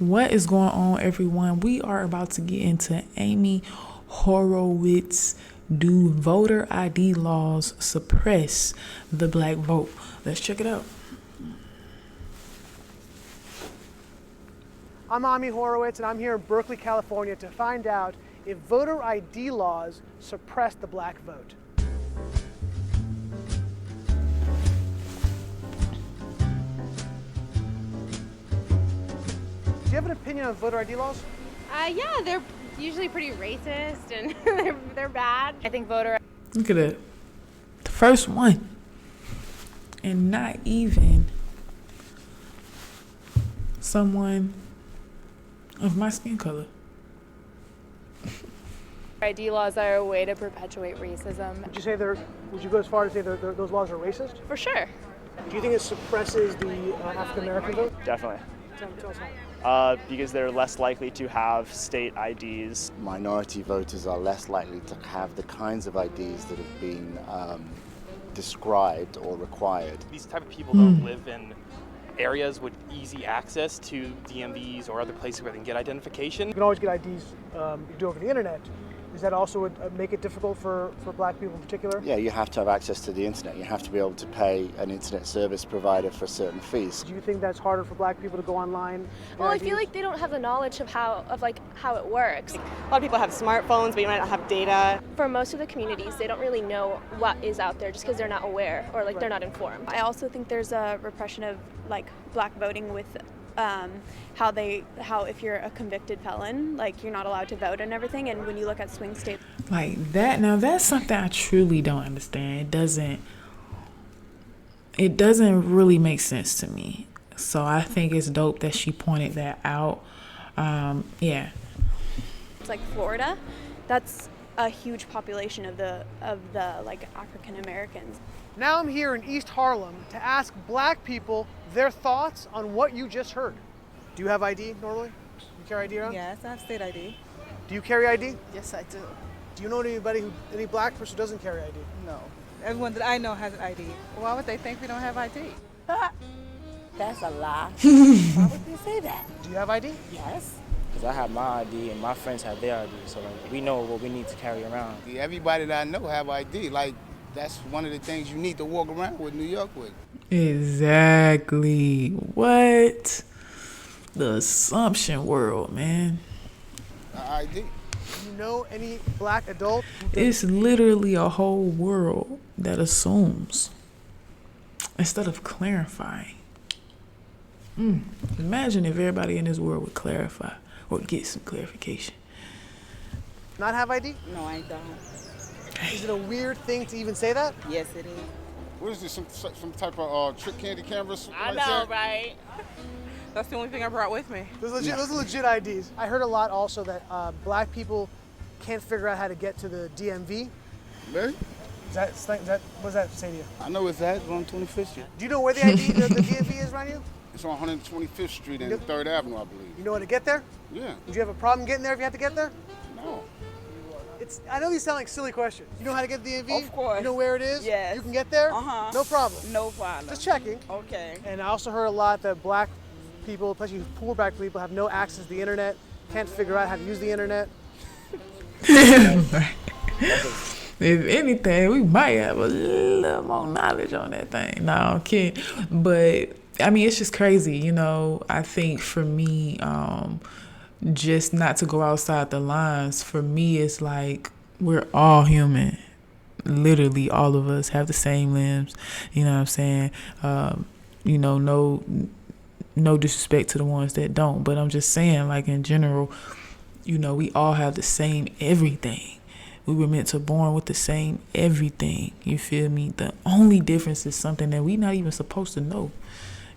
What is going on, everyone? We are about to get into Amy Horowitz. Do voter ID laws suppress the black vote? Let's check it out. I'm Amy Horowitz, and I'm here in Berkeley, California to find out if voter ID laws suppress the black vote. Do you have an opinion on voter ID laws? Yeah, they're usually pretty racist and they're bad. I think voter. Look at it. The first one. And not even someone of my skin color. ID laws are a way to perpetuate racism. Would you go as far as say those laws are racist? For sure. Do you think it suppresses the African American vote? Definitely. Tell us how. Because they're less likely to have state IDs. Minority voters are less likely to have the kinds of IDs that have been described or required. These type of people don't live in areas with easy access to DMVs or other places where they can get identification. You can always get IDs you do over the internet. Is that also would make it difficult for black people in particular? Yeah, you have to have access to the internet. You have to be able to pay an internet service provider for certain fees. Do you think that's harder for black people to go online? Well, I feel like they don't have the knowledge of how it works. A lot of people have smartphones, but you might not have data. For most of the communities, they don't really know what is out there just because they're not aware or they're not informed. I also think there's a repression of black voting with how if you're a convicted felon, you're not allowed to vote and everything. And when you look at swing states like that, now that's something I truly don't understand. It doesn't really make sense to me. So I think it's dope that she pointed that out. Yeah. It's like Florida, that's a huge population of the African Americans. Now I'm here in East Harlem to ask black people their thoughts on what you just heard. Do you have ID normally? You carry ID around? Yes, I have state ID. Do you carry ID? Yes, I do. Do you know any black person who doesn't carry ID? No. Everyone that I know has an ID. Why would they think we don't have ID? That's a lie. Why would they say that? Do you have ID? Yes. Because I have my ID and my friends have their ID, so we know what we need to carry around. Everybody that I know have ID. That's one of the things you need to walk around with New York with. Exactly. What? The assumption world, man. ID. Do you know any black adult? It's literally a whole world that assumes instead of clarifying. Imagine if everybody in this world would clarify or get some clarification. Not have ID? No, I don't. Is it a weird thing to even say that? Yes, it is. What is this, some type of trick candy canvas? I know, right? That's the only thing I brought with me. Those are legit IDs. I heard a lot also that black people can't figure out how to get to the DMV. Really? What does that say to you? I know it's that, on 25th Street. Do you know where the DMV is around you? It's on 125th Street and 3rd Avenue, I believe. You know how to get there? Yeah. Would you have a problem getting there if you had to get there? No. I know these sound like silly questions. You know how to get to the DMV? Of course. You know where it is? Yes. You can get there? Uh-huh. No problem. No problem. Just checking. Okay. And I also heard a lot that black people, especially poor black people, have no access to the internet, can't figure out how to use the internet. If anything, we might have a little more knowledge on that thing. No, I'm kidding. But, I mean, it's just crazy, I think for me, just not to go outside the lines, for me, it's like we're all human. Literally, all of us have the same limbs. You know what I'm saying? No disrespect to the ones that don't. But I'm just saying, in general, we all have the same everything. We were meant to born with the same everything. You feel me? The only difference is something that we not even supposed to know.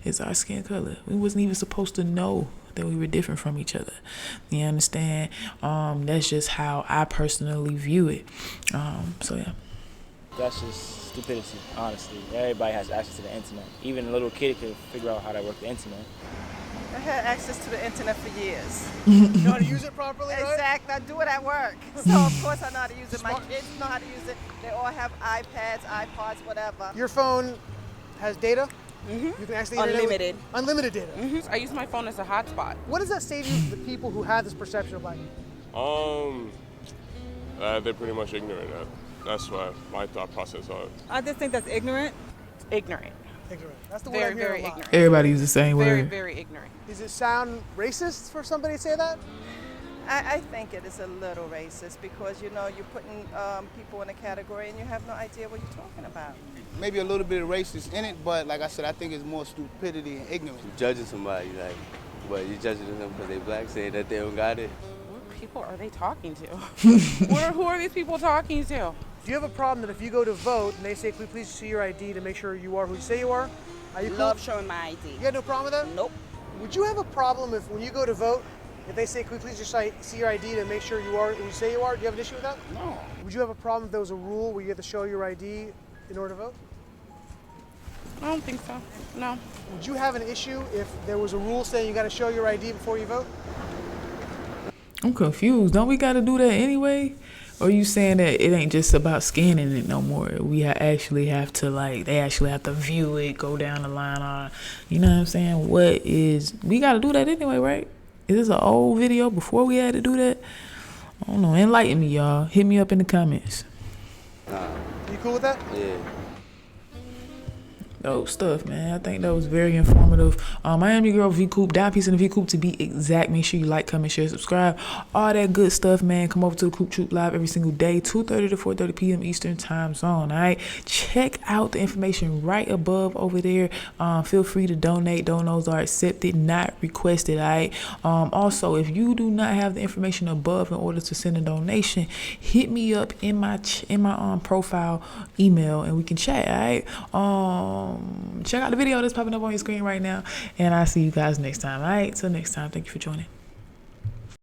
Is our skin color. We wasn't even supposed to know that we were different from each other. You understand? That's just how I personally view it. So yeah. That's just stupidity, honestly. Everybody has access to the internet. Even a little kid could figure out how to work the internet. I had access to the internet for years. You know how to use it properly, right? Exactly. I do it at work. So, of course, I know how to use it. My kids know how to use it. They all have iPads, iPods, whatever. Your phone has data? You can actually Unlimited. Unlimited data. I use my phone as a hotspot. What does that say to the people who have this perception of black people? They're pretty much ignorant. That's why my thought process on it. I just think that's ignorant. Ignorant. That's the word I'm Very hearing a lot. ignorant. Everybody use the same Very, word. very ignorant. Does it sound racist for somebody to say that? I think it is a little racist because, you know, you're putting people in a category and you have no idea what you're talking about. Maybe a little bit of racist in it, but like I said, I think it's more stupidity and ignorance. You're judging somebody, like, but you're judging them because they black, saying that they don't got it. What people are they talking to? Who are these people talking to? Do you have a problem that if you go to vote and they say, "Can we please see your ID to make sure you are who you say you are"? Are you cool? Love showing my ID. You got no problem with that? Nope. Would you have a problem if when you go to vote, if they say, "Can we please just see your ID to make sure you are who you say you are"? Do you have an issue with that? No. Would you have a problem if there was a rule where you had to show your ID in order to vote? I don't think so. No. Would you have an issue if there was a rule saying you got to show your ID before you vote? I'm confused. Don't we got to do that anyway? Or are you saying that it ain't just about scanning it no more? We actually have to, like, they actually have to view it, go down the line. You know what I'm saying? We got to do that anyway, right? Is this an old video before we had to do that? I don't know. Enlighten me, y'all. Hit me up in the comments. You cool with that? Yeah. Dope stuff, man. I think that was very informative. I am your girl InAVeeCoop, down piece in the InAVeeCoop to be exact. Make sure you like, comment, share, subscribe, all that good stuff, man. Come over to the Coop Troop Live every single day, 2:30 to 4:30 p.m. Eastern time zone. All right, check out the information right above over there. Feel free to donate. Donos are accepted, not requested. All right. Also, if you do not have the information above in order to send a donation, hit me up in my profile email and we can chat. All right. Check out the video that's popping up on your screen right now, and I'll see you guys next time. All right, till next time, thank you for joining.